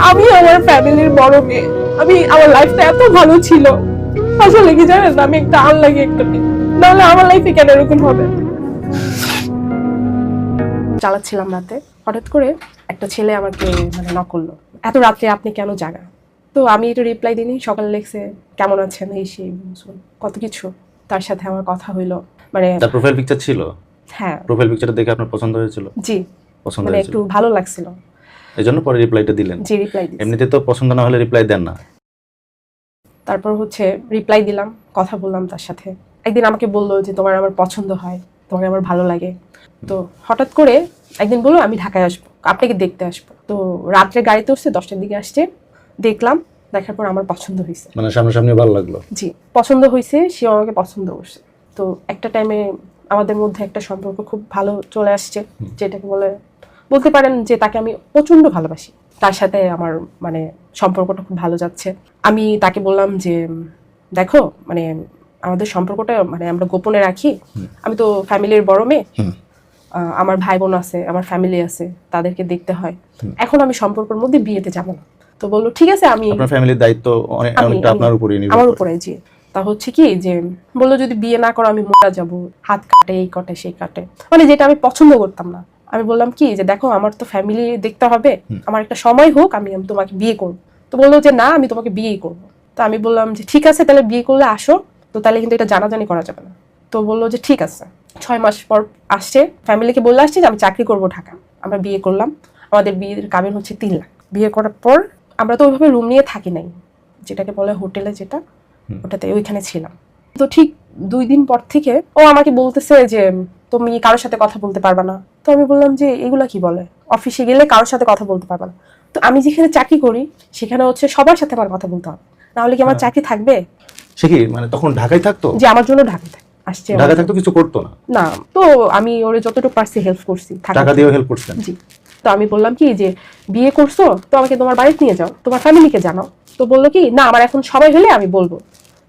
আমি আমার ফ্যামিলির বড় মেয়ে, আমার লাইফটা এত ভালো ছিল। আসলে কি জানেন, আমি একটা আনলাকি একটা মেয়ে, নাহলে আমার লাইফে কেন এরকম হবে। চালাচ্ছিলাম রাতে, হঠাৎ করে একটা ছেলে আমাকে নক করলো, এত রাত্রে আপনি কেন জাগা? তো আমি একটু রিপ্লাই দিইনি। সকালে লেখছে কেমন আছেন, এই সেই কত কিছু। তার সাথে আমার কথা হইলো, তার প্রোফাইল পিকচার ছিল। হ্যাঁ, প্রোফাইল পিকচারটা দেখে আপনার পছন্দ হয়েছিল? জি, পছন্দ হয়েছিল, একটু ভালো লাগছিল, এজন্য পরে রিপ্লাইটা দিলেন। জি, রিপ্লাই দিছি। এমনিতে তো পছন্দ না হলে রিপ্লাই দেন না। তারপর রিপ্লাই দিলাম, কথা বললাম তার সাথে। একদিন আমাকে বললো যে তোমার আমার পছন্দ হয়, তোমাকে আমার ভালো লাগে। তো হঠাৎ করে একদিন বললো আমি ঢাকায় আসবো, আপনাকে দেখতে আসবো। তো রাত্রে গাড়িতে উঠছে, 10টার দিকে আসছে, দেখলাম। দেখার পর আমার পছন্দ হয়েছে, সামনাসামনি ভালো লাগলো। জি, পছন্দ হয়েছে, সেও আমাকে পছন্দ করছে। তো একটা টাইমে আমাদের মধ্যে একটা সম্পর্ক খুব ভালো চলে আসছে, যেটাকে বলতে পারেন যে তাকে আমি প্রচন্ড ভালোবাসি। তার সাথে আমার সম্পর্কটা খুব ভালো যাচ্ছে। আমি তাকে বললাম যে দেখো, আমাদের সম্পর্কটা আমরা গোপনে রাখি। আমি তো ফ্যামিলির বড় মেয়ে, আমার ভাই বোন আছে, আমার ফ্যামিলি আছে, তাদেরকে দেখতে হয়। এখন আমি সম্পর্কের মধ্যে বিয়েতে যাব না। তো বললো ঠিক আছে, আমি আপনার ফ্যামিলির দায়িত্ব অনেকটা আপনার উপরেই নির্ভর করে। আমার উপরে, জি। তা কি যে বললো যদি বিয়ে না করো আমি মরে যাব, হাত কাটে, এই কাটে, সেই কাটে, যেটা আমি পছন্দ করতাম না। আমি বললাম কি যে দেখো, আমার তো ফ্যামিলি দেখতে হবে, আমার একটা সময় হোক, আমি তোমাকে বিয়ে করবো। তো বললো যে না, আমি তোমাকে বিয়েই করবো। তো আমি বললাম যে ঠিক আছে, তাহলে বিয়ে করলে আসো, তো তাহলে কিন্তু এটা জানাজানি করা যাবে না। তো বললো যে ঠিক আছে। 6 মাস পর আসছে, ফ্যামিলিকে বলে আসছে যে আমি চাকরি করবো ঢাকা। আমরা বিয়ে করলাম, আমাদের বিয়ের কাবিন হচ্ছে 3 লাখ। বিয়ে করার পর আমরা তো ওইভাবে রুম নিয়ে থাকি নাই, যেটাকে বলে হোটেলে, যেটা ওটাতে ওইখানে ছিলাম। তো ঠিক 2 দিন পর থেকে ও আমাকে বলতেছে যে তুমি কারোর সাথে কথা বলতে পারবা না। তো আমি বললাম যে এগুলা কি বলে, অফিসে গেলে কারোর সাথে কথা বলতে পারবা না? তো আমি যেখানে চাকরি করি সেখানে সবার সাথে আমার কথা বলতে হবে, নাহলে কি আমার চাকরি থাকবে? সে কি তখন ঢাকায় থাকতো? যে আমার জন্য ঢাকায় আসছে, ঢাকায় থাকতো, কিছু করতো না? না। তো আমি ওরে যতটুকু পারছি হেল্প করছি, টাকা দিয়েও হেল্প করছেন? জি। তো আমি বললাম কি যে বিয়ে করছো তো আমাকে তোমার বাড়িতে নিয়ে যাও, তোমার ফ্যামিলিকে জানাও। তো বললো কি না, আমার এখন সময় হলে আমি বলবো।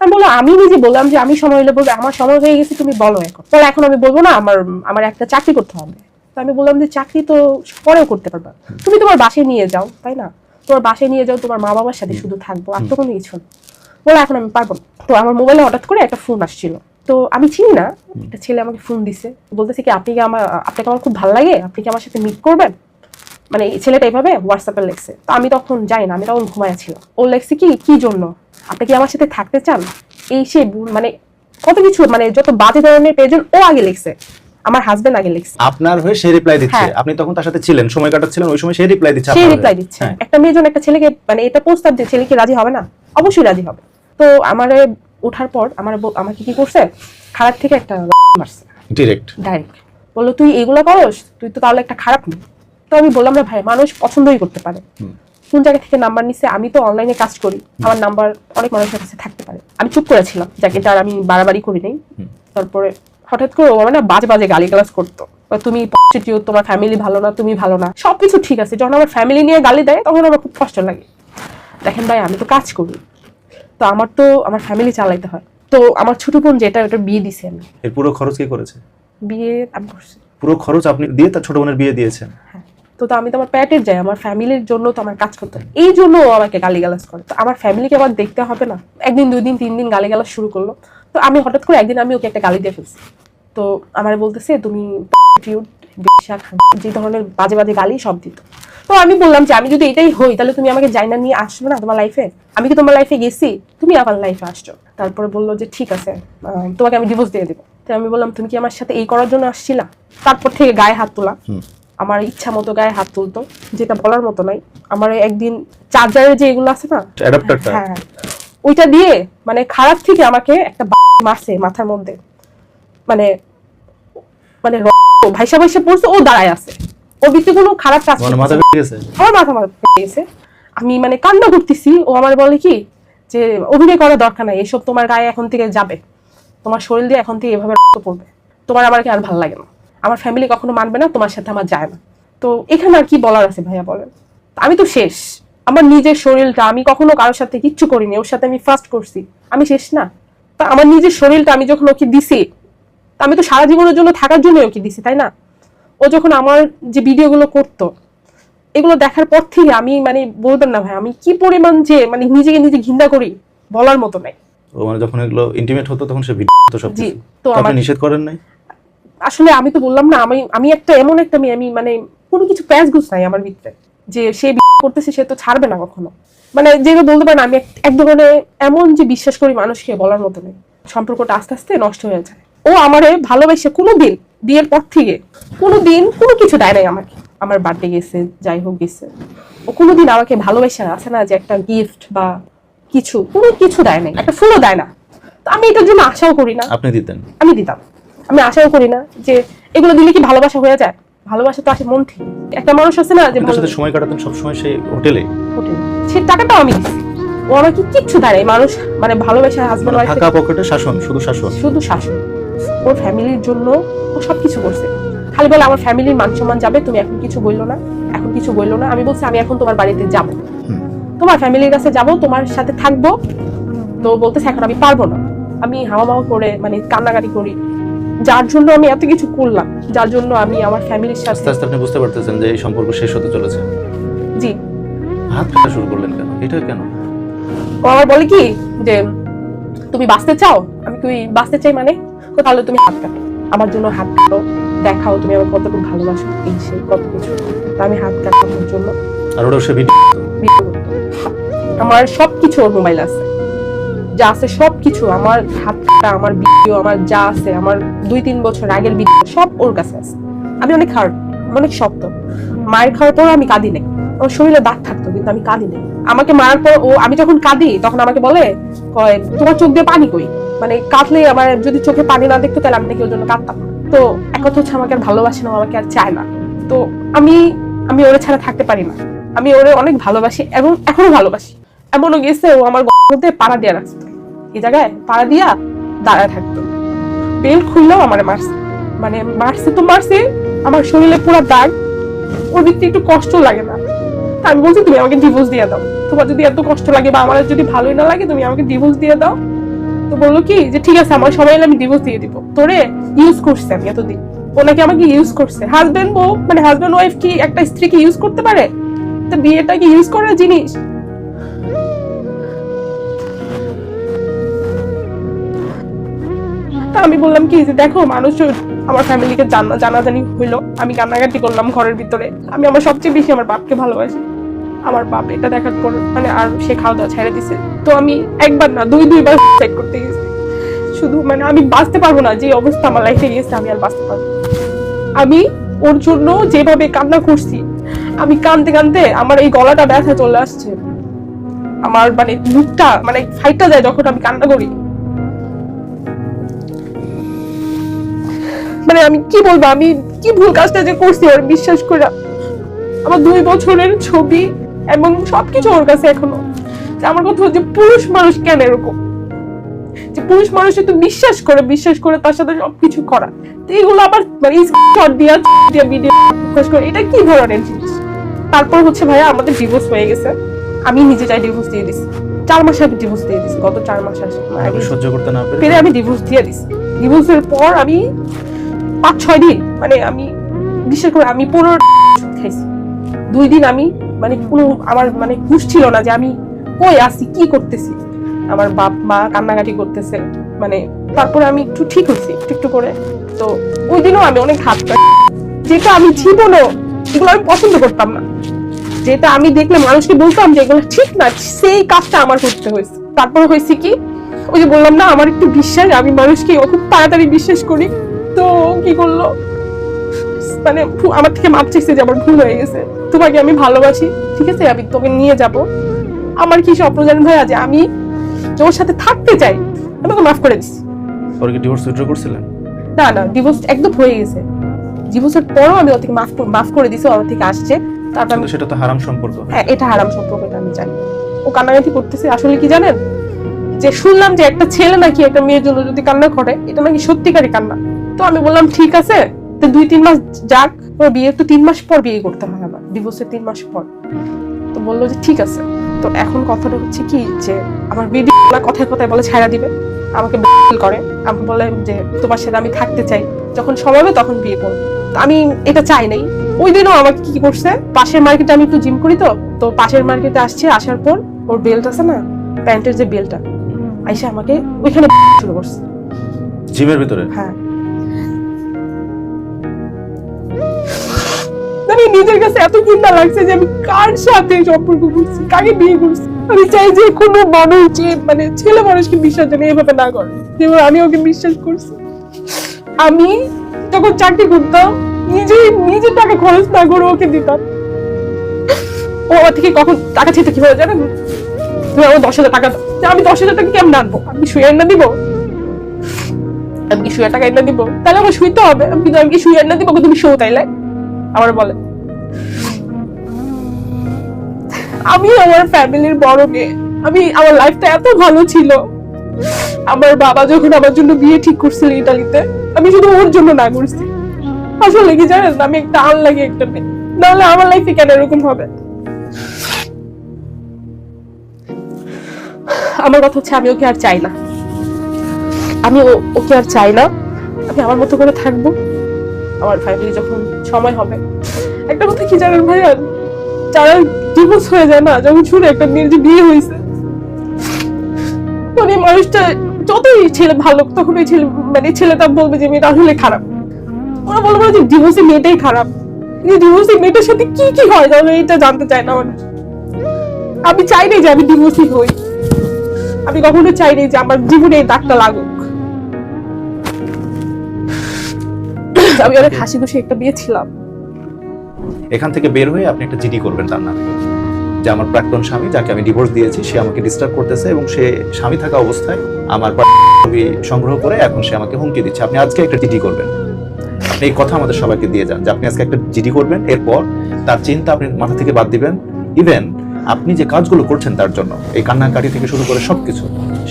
আমি বললাম, আমি নিজে বললাম যে আমি সময় হলে বলবো, আমার সময় হয়ে গেছে, তুমি বলো এখন। বলে এখন আমি বলবো না, আমার একটা চাকরি করতে হবে। তো আমি বললাম যে চাকরি তো পরেও করতে পারবা, তুমি তোমার বাসায় নিয়ে যাও, তাই না? তোমার বাসায় নিয়ে যাও, তোমার মা বাবার সাথে শুধু থাকবো, আর তো কোনো কিছু না। বলে এখন আমি পারবো না। তো আমার মোবাইলে হঠাৎ করে একটা ফোন আসছিল, তো আমি চিনি না, একটা ছেলে আমাকে ফোন দিছে, বলতেছে কি আপনাকে আমার খুব ভালো লাগে, আপনি কি আমার সাথে মিট করবেন? এই ছেলেটা এইভাবে হোয়াটসঅ্যাপে লেখছে। তো আমি তখন যাই না, আমি তখন ঘুমাইছিলাম। ও লেখছে কি জন্য, আপনি কি আমার সাথে থাকতে চান, এই সে কত কিছু, যত বাজে ধরনের পেজেন ও আগে লিখছে, আমার হাজবেন্ড আগে লিখছে। আপনার হয়ে সে রিপ্লাই দিচ্ছে, আপনি তখন তার সাথে ছিলেন, সময় কাটাচ্ছিলেন, ওই সময় সে রিপ্লাই দিচ্ছে, একটা মেয়ে যখন একটা ছেলেকে এটা প্রস্তাব দিয়ে, ছেলে কি রাজি হবে না? অবশ্যই রাজি হবে। তো আমারে ওঠার পর আমাকে কি করছে, খারাপ থেকে একটা মারছে, ডাইরেক্ট বললো তুই এগুলা করস, তুই তো তাহলে একটা খারাপ মেয়ে। তো আমি বললাম না ভাই, মানুষ পছন্দই করতে পারে, কোন জায়গা থেকে নাম্বার নিচ্ছে, আমি তো অনলাইনে কাজ করি, আমার নাম্বার অনেক মানুষের কাছে থাকতে পারে। আমি চুপ করেছিলাম, যাকে তার আমি বাড়াবাড়ি করি নাই। তারপরে হঠাৎ করে ও বাজে বাজে গালিগালাজ করতো, তুমি প্রস্টিটিউট, তোমার ফ্যামিলি ভালো না, তুমি ভালো না, সবকিছু ঠিক আছে। যখন আমার ফ্যামিলি নিয়ে গালি দেয় তখন আমার খুব কষ্ট লাগে। দেখেন ভাই, আমি তো কাজ করি, তো আমার ফ্যামিলি চালাইতে হয়। তো আমার ছোট বোন যেটা, ওটা বিয়ে দিছে আমি। এর পুরো খরচ কে করেছে? বিয়ে আমি করছি। পুরো খরচ আপনি দিয়ে তার ছোট বোনের বিয়ে দিয়েছেন? হ্যাঁ। তো আমি তো আমার প্যাটের যাই, আমার ফ্যামিলির জন্য তো আমার কাজ করতে হয়, এই জন্য ও আমাকে গালিগালাজ করে। তো আমার ফ্যামিলিকে আবার দেখতে হবে না? একদিন, 2 দিন, 3 দিন গালিগালাজ শুরু করলো। তো আমি হঠাৎ করে একদিন আমি ওকে একটা গালি দিয়ে ফেলছি। তো আমার বলতেছে তুমি যে ধরনের বাজে বাজে গালি সব দিত। তো আমি বললাম যে আমি যদি এটাই হই, তাহলে তুমি আমাকে জাইনা নিয়ে আসবে না তোমার লাইফে? আমি কি তোমার লাইফে গেছি, তুমি আমার লাইফে আসছো। তারপরে বললো যে ঠিক আছে, তোমাকে আমি ডিভোর্স দিয়ে দেবো। তো আমি বললাম তুমি কি আমার সাথে এই করার জন্য আসছিলা? তারপর থেকে গায়ে হাত তোলা, আমার ইচ্ছা মতো গায়ে হাত তুলতো, যেটা বলার মতো নাই। আমার একদিন চার্জারের যে এগুলো আছে না, অ্যাডাপ্টারটা, হ্যাঁ, ওইটা দিয়ে খারাপ থেকে আমাকে একটা মারছে মাথার মধ্যে, ভাইসা ভাইসা পড়ছে, ও দাঁড়ায় আছে, ও ভিতরে কোনো খারাপ কাজ করছে, মাথা ভেঙে গেছে, আমার মাথা ভেঙে গেছে। আমি কান্না করতেছি, ও আমার বলে কি যে অভিনয় করার দরকার নাই, এসব তোমার গায়ে এখন থেকে যাবে, তোমার শরীর দিয়ে এখন থেকে এভাবে রক্ত পড়বে, তোমার আমাকে আর ভালো লাগে না, আমার ফ্যামিলি কখনো মানবে না, তোমার সাথে আমার যায় না। তো এখানে আর কি বলার আছে ভাইয়া বলেন? আমি তো শেষ, আমার নিজের শরীরটা, আমি কখনো কারোর সাথে কিচ্ছু করিনি, ওর সাথে আমি ফার্স্ট করছি, আমি শেষ না? তা আমার নিজের শরীরটা আমি যখন ওকে দিছি, আমি তো সারা জীবনের জন্য থাকার জন্য ওকে দিছি, তাই না? ও যখন আমার যে ভিডিওগুলো করতো, এগুলো দেখার পর থেকে আমি মানে বলবেন না ভাই আমি কি পরিমাণ যে মানে নিজেকে নিজে ঘৃণা করি বলার মতো নাই। ও মানে যখন এগুলো ইন্টিমেট হতো তখন সে ভিডিও তো সব জি, কিছু তো তো আপনি আমার নিষেধ করেন নাই? আসলে আমি তো বললাম না আমি আমি একটা এমন একটা মেয়ে, আমি মানে কোনো কিছু প্যাচ গুছ নাই আমার ভিতরে যে সে করতেছে সে তো ছাড়বে না কখনো। মানে যেটা বলতে পারেন আমি এক ধরনের এমন যে বিশ্বাস করি মানুষকে বলার মতো নেই। সম্পর্কটা আস্তে আস্তে নষ্ট হয়ে যায়। ও আমারে ভালোবেসে কোনোদিন বিয়ের পর থেকে কোনোদিন কোনো কিছু দেয় নাই আমাকে। আমার বার্থডে গেছে যাই হোক গেছে, ও কোনোদিন আমাকে ভালোবেসে আছে না যে একটা গিফট বা কিছু, কোনো কিছু দেয় নাই, একটা ফুলও দেয় না। তো আমি এটার জন্য আশাও করি না। আপনি দিতেন? আমি দিতাম। আমি আশাও করি না যে এগুলো দিলে কি ভালোবাসা হয়ে যায়। ভালোবাসা তো আসে মন থেকে। একটা মানুষ আছে না যে আপনার সাথে সময় কাটাতেন সব সময় সেই হোটেলে? হোটেল, সে টাকাটাও আমি দিচ্ছি, ও আমাকে কিচ্ছু দেয় নাই। মানুষ মানে ভালোবাসা হাজবেন্ড ওয়াইফ টাকা পকেটে শাসন, শুধু শাসন, শুধু শাসন। ওর ফ্যামিলির জন্য ও সবকিছু করছে। খালি বলে আমার ফ্যামিলির মান সম্মান যাবে, তুমি এখন কিছু বললো না, এখন কিছু বললো না। আমি বলছি আমি এখন তোমার বাড়িতে যাব, তোমার ফ্যামিলির কাছে যাব, তোমার সাথে থাকবো। তো বলতেছে এখন আমি পারবো না। আমি হাওয়া করে মানে কান্নাকাটি করি, যার জন্য আমি এত কিছু করলাম, যার জন্য আমি আমার ফ্যামিলির সাথে। আস্তে আস্তে আপনি বুঝতে পারতেছেন যে এই সম্পর্ক শেষ হতে চলেছে। জি। হাত কাটা শুরু করলেন কেন? এটা কেন? ও আমার বলে কি যে তুমি বাঁচতে চাও? আমি তুই বাঁচতে চাই মানে তাহলে তুমি হাত কাটো, আমার জন্য হাত কাটো, দেখাও তুমি আমার কতটুকু ভালোবাসো, এই সেই কত কিছু। তা আমি হাত কাটতাম ওর জন্য। আর ওটা সে ভিডিও ভিডিও করতো। আমার সবকিছু ওর মোবাইল আছে, যা আছে সবকিছু, আমার হাত কাটা, আমার ভিডিও, আমার যা আছে, আমার 2-3 বছর আগের ভিডিও সব ওর কাছে আছে। আমি অনেক হার্ট, অনেক শক্ত। মায়ের খাওয়ার পর আমি কাঁদি নাই, আমার শরীরে দাগ থাকতো কিন্তু আমি কাঁদি নাই। আমাকে মারার পর ও, আমি যখন কাঁদি তখন আমাকে বলে কয় তোমার চোখ দিয়ে পানি কই, মানে কাঁদলে আমার যদি চোখে পানি না দেখতো তাহলে আমি নাকি ওর জন্য কাঁদতাম। তো এক কথা হচ্ছে আমাকে আর ভালোবাসে না, আমাকে আর চায় না। তো আমি আমি ওরে ছাড়া থাকতে পারি না। আমি ওরে অনেক ভালোবাসি এবং এখনো ভালোবাসি। এমনও গেছে ও আমার মধ্যে পাড়া দিয়ে রাখতো, এই জায়গায় পাড়া দিয়া দাঁড়ায় থাকতো, বেল্ট খুললেও আমার মারছে, মানে মারছে তো মারছে, আমার শরীরে পুরো দাগ। ওর ভিতরে একটু কষ্ট লাগে না? আমি বলছি তুমি আমাকে ডিভোর্স দিয়ে দাও, তোমার যদি এত কষ্ট লাগে বা আমার যদি ভালোই না লাগে তুমি আমাকে ডিভোর্স দিয়ে দাও। তো বললো কি যে ঠিক আছে আমার সবাই আমি ডিভোর্স দিয়ে দিব, তোরে ইউজ করছে আমি এতদিন। ও নাকি আমাকে ইউজ করছে। হাজবেন্ড বউ মানে হাজবেন্ড ওয়াইফ কি একটা স্ত্রীকে ইউজ করতে পারে? তো বিয়েটা কি ইউজ করার জিনিস? আমি বললাম কি যে দেখো মানুষ, আমার ফ্যামিলিকে জানাজানি হইলো, আমি কান্নাকাটি করলাম ঘরের ভিতরে। আমি আমার সবচেয়ে বেশি আমার বাপকে ভালোবাসি। আমার বাপ এটা দেখার পর মানে আর সে খাওয়া দাওয়া ছেড়ে দিছে। তো আমি একবার না দুইবার সুইসাইড করতে গেছি। শুধু মানে আমি বাঁচতে পারবো না, যে অবস্থা আমার লাইফে গেছে আমি আর বাঁচতে পারবো। আমি ওর জন্য যেভাবে কান্না করছি, আমি কানতে কানতে আমার এই গলাটা ব্যথা চলে আসছে, আমার মানে মুখটা মানে ফাইটা যায় যখন আমি কান্না করি। মানে আমি কি বলবো, আমি কি ভুল কাজটা যে করছি ওর বিশ্বাস করে। আমার 2 বছরের ছবি এবং সবকিছু ওর কাছে এখনো। আমার কথা হচ্ছে পুরুষ মানুষ কেন এরকম, যে পুরুষ মানুষ তো বিশ্বাস করে তার সাথে সবকিছু করা, তো এগুলো আবার মানে স্ক্রিনশট দিয়া ভিডিও পোস্ট করে, এটা কি ধরনের জিনিস? তারপর হচ্ছে ভাইয়া আমাদের ডিভোর্স হয়ে গেছে, আমি নিজে চাই ডিভোর্স দিয়ে দিছি। 4 মাসে আমি ডিভোর্স দিয়ে দিছি, গত 4 মাস আসে সহ্য করতে না পেরে আমি ডিভোর্স দিয়ে দিছি। ডিভোর্সের পর আমি 5-6 দিন মানে আমি বিশ্বাস করে আমি 15 খাইছি। 2 দিন আমি মানে কোনো আমার মানে হুঁশ ছিল না যে আমি কই আছি, কি করতেছি। আমার বাপ মা কান্নাকাটি করতেছে, মানে তারপরে আমি একটু ঠিক হয়েছি একটু করে। তো ওই দিনও আমি অনেক হাত কাটি, যেটা আমি জীবনও এগুলো আমি পছন্দ করতাম না, যেটা আমি দেখলে মানুষকে বলতাম যে এগুলো ঠিক না, সেই কাজটা আমার করতে হয়েছে। তারপরে হয়েছে কি, ওই যে বললাম না আমার একটু বিশ্বাস, আমি মানুষকে খুব তাড়াতাড়ি বিশ্বাস করি। তো কি করলো, মানে আমার থেকে মাপ চাইছে যে আমার ভুল হয়ে গেছে, তোমাকে আমি ভালোবাসি, ঠিক আছে আমি তোকে নিয়ে যাব। আমার কি স্বপ্ন জানেন ভাইয়া, যে আমি ওর সাথে থাকতে চাই, আমি ওকে মাফ করে দিছি। ওর কি ডিভোর্স উইথড্র করছিলেন? না ডিভোর্স একদম হয়ে গেছে। ডিভোর্সের পরও আমি ওর থেকে মাফ করে দিছি, ওর থেকে আসছে। তারপর সেটা তো হারাম সম্পর্ক। হ্যাঁ এটা হারাম সম্পর্ক, এটা আমি জানি। ও কান্নাকাটি করতেছে আসলে কি জানেন, যে শুনলাম যে একটা ছেলে নাকি একটা মেয়ের জন্য যদি কান্না করে এটা নাকি সত্যিকারই কান্না। তো আমি বললাম ঠিক আছে, তো 2-3 মাস যাক, ওর বিয়ে তো 3 মাস পর বিয়ে করতে হয় আমার, ডিভোর্সের 3 মাস পর। তো বললো যে ঠিক আছে। তো এখন কথাটা হচ্ছে কি, যে আমার ভিডিও কথায় কথায় বলে ছাড়া দিবে, আমাকে করে, আমাকে বলে যে তোমার সাথে আমি থাকতে চাই, যখন সময় হবে তখন বিয়ে করবো। তো আমি এটা চাই নাই। ওই দিনও আমাকে কি করছে, পাশের মার্কেটে আমি একটু জিম করি, তো পাশের মার্কেটে আসছে, আসার পর ওর বেল্ট আছে না, প্যান্টের যে বেল্টটা, আইসা আমাকে ওইখানে শুরু করছে জিমের ভিতরে। হ্যাঁ, আমি নিজের কাছে এত ঘৃণা লাগছে যে আমি কার সাথে সম্পর্ক করছি, কাকে বিয়ে করছি। আমি চাই যে কোনো মানুষ যে মানে ছেলে মানুষকে বিশ্বাস জানে এভাবে না করে, যেমন আমি ওকে বিশ্বাস করছি। আমি যখন চাকরি করতাম নিজে টাকা খরচ না করে ওকে দিতাম। ও আমার থেকে কখন টাকা চেতে কিভাবে জানেন, তুমি আমার 10,000 টাকা দাও, আমি 10,000 টাকা কেমন আনবো, আমি শুয়ে এনে দিব, আমি কি শুয়ে টাকা এনে দিব, তাহলে আমার শুইতে হবে, আমি কি শুয়ে এনে দিব, তুমি শো তাইলে আমার বলে। আমি আমার ফ্যামিলির বড় মেয়ে, আমার লাইফটা এত ভালো ছিল। আমার বাবা যখন আমার জন্য বিয়ে ঠিক করছিল ইতালিতে, আমি শুধু ওর জন্য না করছি। আসলে কি জানেন, আমি একটা আনলাকি একটা মেয়ে, নাহলে আমার লাইফে কেন এরকম হবে। আমার কথা হচ্ছে আমি ওকে আর চাই না, আমি ওকে আর চাই না। আমি আমার মতো করে থাকবো, আমার ফ্যামিলি যখন সময় হবে। একটা কথা কি জানেন ভাইয়া, যারা ডিভোর্স হয়ে যায় না, যখন শুনে একটা মেয়ের যে বিয়ে হয়েছে, মানে মানুষটা যতই ছেলে ভালো, তখন ওই ছেলে মানে ছেলেটা বলবে যে মেয়েটা আসলে খারাপ। ওরা বলবো যে ডিভোর্সি মেয়েটাই খারাপ, কিন্তু ডিভোর্সি মেয়েটার সাথে কি কি হয় তাহলে এটা জানতে চায় না মানুষ। আমি চাইনি যে আমি ডিভোর্সি হই, আমি কখনো চাইনি যে আমার জীবনে এই দাগটা লাগুক। আমি অনেক হাসি খুশি একটা বিয়ে ছিলাম। এখান থেকে বের হয়ে আপনি একটা জিডি করবেন তার নামে, যে আমার প্রাক্তন স্বামী যাকে আমি ডিভোর্স দিয়েছি সে আমাকে ডিস্টার্ব করতেছে এবং সে স্বামী থাকা অবস্থায় আমার ছবি সংগ্রহ করে এখন সে আমাকে হুমকি দিচ্ছে। আপনি আজকে একটা জিডি করবেন, আপনি এই কথা আমাদের সবাইকে দিয়ে যান যে আপনি আজকে একটা জিডি করবেন। এরপর তার চিন্তা আপনি মাথা থেকে বাদ দিবেন। ইভেন আপনি যে কাজগুলো করছেন তার জন্য, এই কান্নাকাটি থেকে শুরু করে সবকিছু,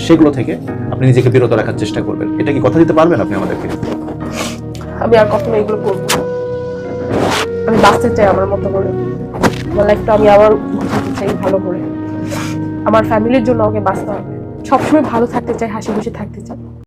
সেগুলো থেকে আপনি নিজেকে বিরত রাখার চেষ্টা করবেন। এটা কি কথা দিতে পারবেন আপনি আমাদেরকে? আমি আর কখনো এগুলো করবো না। আমি বাঁচতে চাই আমার মতো করে, আমার লাইফটা আমি আবার বাঁচতে চাই ভালো করে। আমার ফ্যামিলির জন্য ওকে বাঁচতে হবে, সবসময় ভালো থাকতে চাই, হাসি খুশি থাকতে চাই।